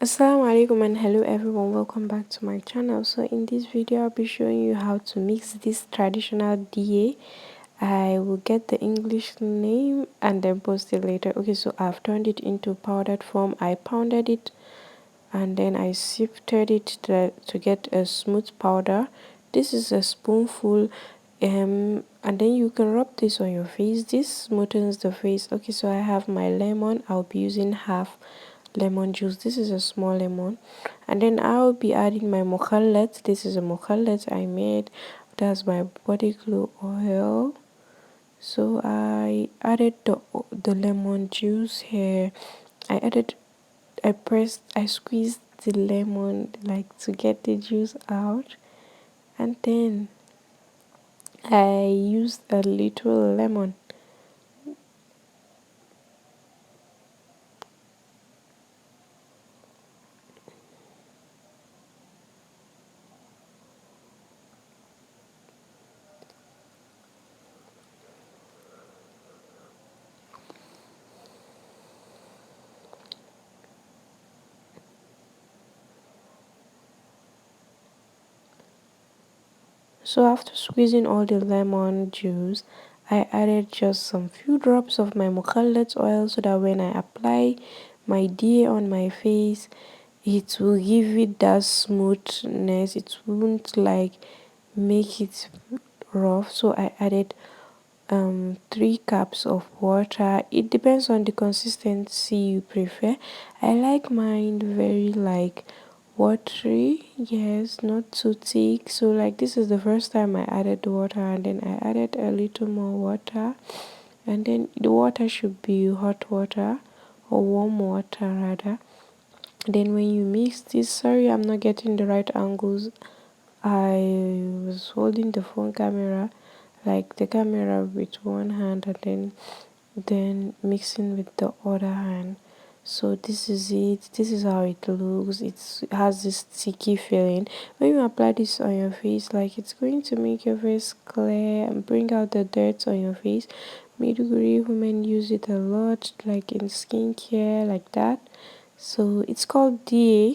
Assalamu alaikum and hello everyone, welcome back to my channel. So in this video I'll be showing you how to mix this traditional Diye. I will get the English name and then post it later. Okay, so I've turned it into powdered form. I pounded it and then I sifted it to get a smooth powder. This is a spoonful, and then you can rub this on your face. This smoothens the face. Okay, so I have my lemon. I'll be using half lemon juice. This is a small lemon, and then I'll be adding my mukhallat. This is a mukhallat I made. That's my body glue oil. So I added the lemon juice here. I squeezed the lemon like to get the juice out, and then I used a little lemon. So after squeezing all the lemon juice, I added just some few drops of my mukhallat oil so that when I apply my Diye on my face, it will give it that smoothness. It won't like make it rough. So I added 3 cups of water. It depends on the consistency you prefer. I like mine very like watery, yes, not too thick. So like this is the first time I added the water, and then I added a little more water, and then the water should be hot water or warm water rather. Then when you mix this, sorry I'm not getting the right angles. I was holding the phone camera, like the camera with one hand, and then mixing with the other hand. So this is it. This is how it looks. It has this sticky feeling. When you apply this on your face, like it's going to make your face clear and bring out the dirt on your face. Maiduguri women use it a lot, like in skincare, like that. So it's called DA.